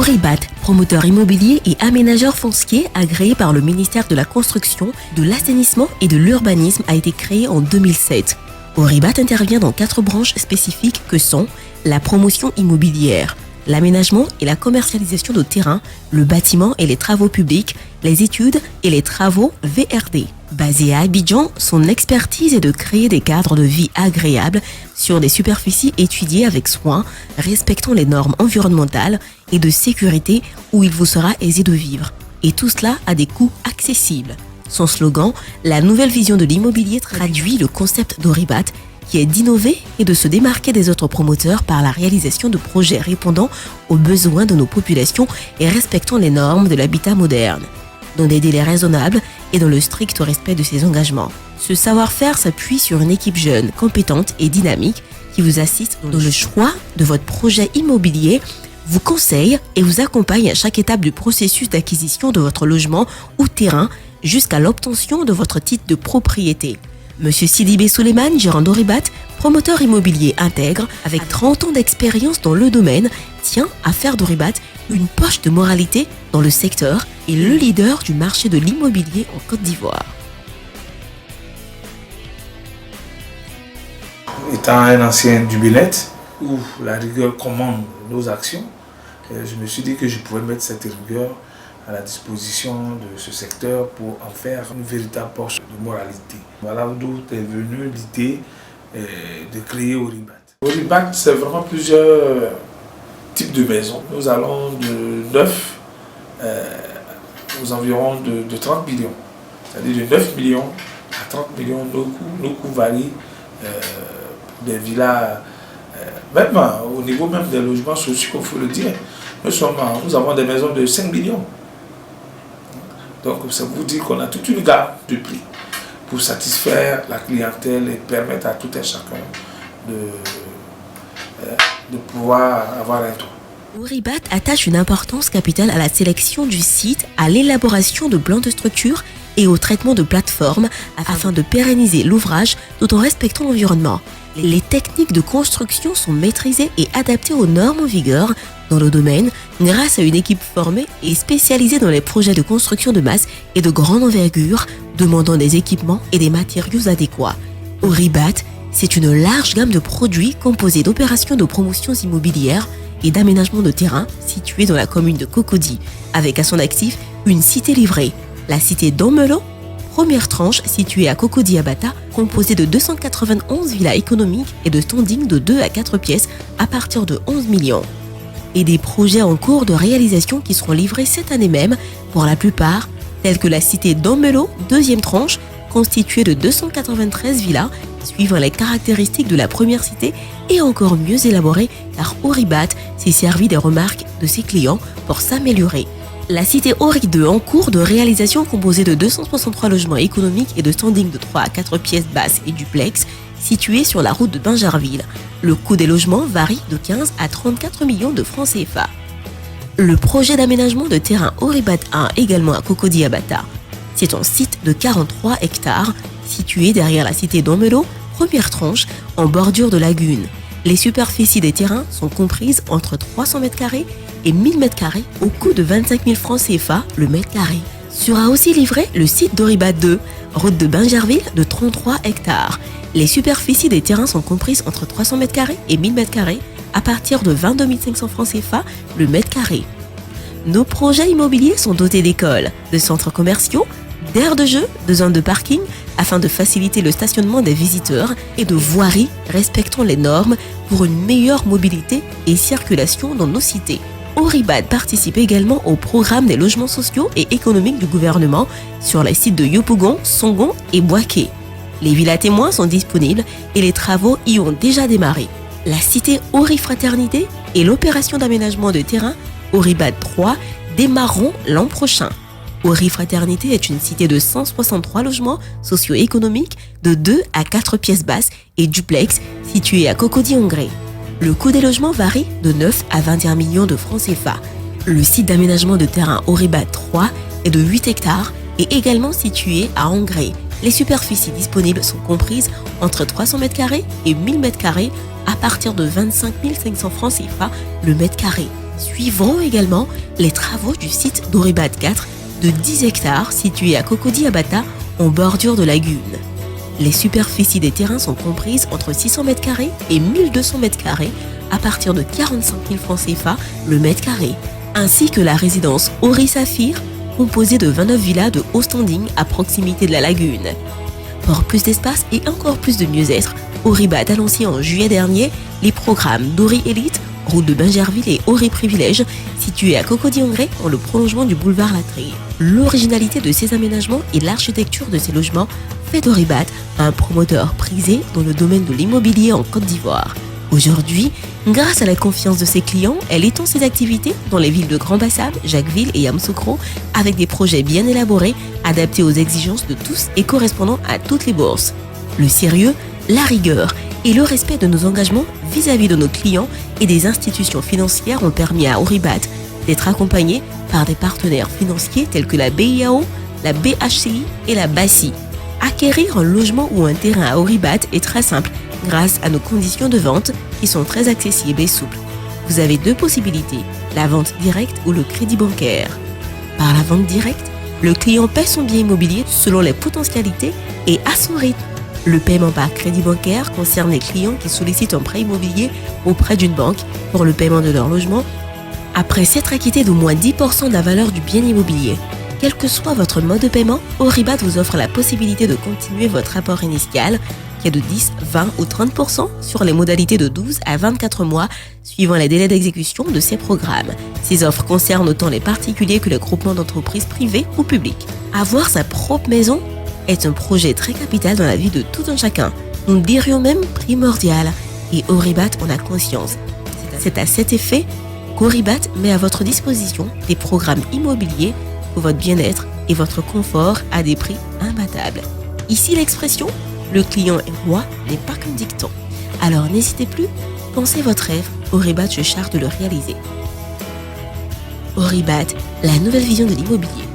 Auribat, promoteur immobilier et aménageur foncier agréé par le ministère de la Construction, de l'Assainissement et de l'Urbanisme, a été créé en 2007. Auribat intervient dans 4 branches spécifiques que sont la promotion immobilière, l'aménagement et la commercialisation de terrains, le bâtiment et les travaux publics, les études et les travaux VRD. Basé à Abidjan, son expertise est de créer des cadres de vie agréables sur des superficies étudiées avec soin, respectant les normes environnementales et de sécurité où il vous sera aisé de vivre. Et tout cela à des coûts accessibles. Son slogan, la nouvelle vision de l'immobilier, traduit le concept d'Auribat, qui est d'innover et de se démarquer des autres promoteurs par la réalisation de projets répondant aux besoins de nos populations et respectant les normes de l'habitat moderne, dans des délais raisonnables et dans le strict respect de ses engagements. Ce savoir-faire s'appuie sur une équipe jeune, compétente et dynamique qui vous assiste dans le choix de votre projet immobilier, vous conseille et vous accompagne à chaque étape du processus d'acquisition de votre logement ou terrain jusqu'à l'obtention de votre titre de propriété. Monsieur Sidibé Souleymane, gérant d'Auribat, promoteur immobilier intègre, avec 30 ans d'expérience dans le domaine, tient à faire d'Auribat une poche de moralité dans le secteur et le leader du marché de l'immobilier en Côte d'Ivoire. Étant un ancien du Bénet, où la rigueur commande nos actions, je me suis dit que je pouvais mettre cette rigueur à la disposition de ce secteur pour en faire une véritable poche de moralité. Voilà d'où est venue l'idée de créer Auribat. Auribat, c'est vraiment plusieurs types de maisons. Nous allons de 9 aux environs de 30 millions. C'est-à-dire de 9 millions à 30 millions, nos coûts varient. Des villas, même au niveau même des logements sociaux, il faut le dire. Nous avons des maisons de 5 millions. Donc ça vous dit qu'on a toute une gamme de prix pour satisfaire la clientèle et permettre à tout un chacun de pouvoir avoir un toit. Auribat attache une importance capitale à la sélection du site, à l'élaboration de plans de structure et au traitement de plateformes afin de pérenniser l'ouvrage tout en respectant l'environnement. Les techniques de construction sont maîtrisées et adaptées aux normes en vigueur dans le domaine grâce à une équipe formée et spécialisée dans les projets de construction de masse et de grande envergure, demandant des équipements et des matériaux adéquats. Auribat, c'est une large gamme de produits composés d'opérations de promotions immobilières et d'aménagement de terrain situées dans la commune de Cocody, avec à son actif une cité livrée, la cité d'Ombelo, première tranche située à Cocody Abata, composée de 291 villas économiques et de standing de 2 à 4 pièces à partir de 11 millions. Et des projets en cours de réalisation qui seront livrés cette année même pour la plupart, tels que la cité d'Ombelo, deuxième tranche, constituée de 293 villas, suivant les caractéristiques de la première cité et encore mieux élaborée car Auribat s'est servi des remarques de ses clients pour s'améliorer. La cité Auri 2 en cours de réalisation composée de 263 logements économiques et de standing de 3 à 4 pièces basses et duplex située sur la route de Bingerville. Le coût des logements varie de 15 à 34 millions de francs CFA. Le projet d'aménagement de terrain Auribat 1 également à Cocody Abata. C'est un site de 43 hectares situé derrière la cité d'Ombelo, première tranche, en bordure de lagune. Les superficies des terrains sont comprises entre 300 m² et 1000 m² au coût de 25 000 francs CFA le mètre carré. Sera aussi livré le site d'Auribat 2, route de Bingerville de 33 hectares. Les superficies des terrains sont comprises entre 300 m² et 1000 m² à partir de 22 500 francs CFA le mètre carré. Nos projets immobiliers sont dotés d'écoles, de centres commerciaux, d'aires de jeu, de zones de parking afin de faciliter le stationnement des visiteurs et de voiries respectant les normes pour une meilleure mobilité et circulation dans nos cités. Auribat participe également au programme des logements sociaux et économiques du gouvernement sur les sites de Yopougon, Songon et Boaké. Les villas témoins sont disponibles et les travaux y ont déjà démarré. La cité Auri Fraternité et l'opération d'aménagement de terrain Auribat 3 démarreront l'an prochain. Auri Fraternité est une cité de 163 logements socio-économiques de 2 à 4 pièces basses et duplex située à Cocody-Ongré. Le coût des logements varie de 9 à 21 millions de francs CFA. Le site d'aménagement de terrain Auribat 3 est de 8 hectares et également situé à Ongré. Les superficies disponibles sont comprises entre 300 m² et 1000 m² à partir de 25 500 francs CFA le mètre carré. Suivront également les travaux du site d'Oribat 4 de 10 hectares situé à Cocody Abata en bordure de lagune. Les superficies des terrains sont comprises entre 600 m² et 1200 m² à partir de 45 000 francs CFA le mètre carré, ainsi que la résidence Ori Saphir composée de 29 villas de haut standing à proximité de la lagune. Pour plus d'espace et encore plus de mieux-être, Oribat a lancé en juillet dernier les programmes d'Ori Elite, route de Bingerville et Ori Privilège, situés à Cocody-en-Grès dans le prolongement du boulevard Latrille. L'originalité de ces aménagements et l'architecture de ces logements fait d'Oribat un promoteur prisé dans le domaine de l'immobilier en Côte d'Ivoire. Aujourd'hui, grâce à la confiance de ses clients, elle étend ses activités dans les villes de Grand-Bassam, Jacquesville et Yamoussoukro avec des projets bien élaborés, adaptés aux exigences de tous et correspondant à toutes les bourses. Le sérieux, la rigueur et le respect de nos engagements vis-à-vis de nos clients et des institutions financières ont permis à Oribat d'être accompagné par des partenaires financiers tels que la BIAO, la BHCI et la BACI. Acquérir un logement ou un terrain à Oribat est très simple grâce à nos conditions de vente qui sont très accessibles et souples. Vous avez deux possibilités, la vente directe ou le crédit bancaire. Par la vente directe, le client paie son bien immobilier selon les potentialités et à son rythme. Le paiement par crédit bancaire concerne les clients qui sollicitent un prêt immobilier auprès d'une banque pour le paiement de leur logement après s'être acquitté d'au moins 10% de la valeur du bien immobilier. Quel que soit votre mode de paiement, Oribat vous offre la possibilité de continuer votre apport initial qui est de 10, 20 ou 30% sur les modalités de 12 à 24 mois suivant les délais d'exécution de ces programmes. Ces offres concernent autant les particuliers que les groupements d'entreprises privées ou publiques. Avoir sa propre maison est un projet très capital dans la vie de tout un chacun. Nous dirions même primordial. Et Oribat en a conscience. C'est à cet effet qu'Oribat met à votre disposition des programmes immobiliers pour votre bien-être et votre confort à des prix imbattables. Ici l'expression « le client est roi » n'est pas qu'un dicton. Alors n'hésitez plus, pensez votre rêve, Oribat se charge de le réaliser. Oribat, la nouvelle vision de l'immobilier.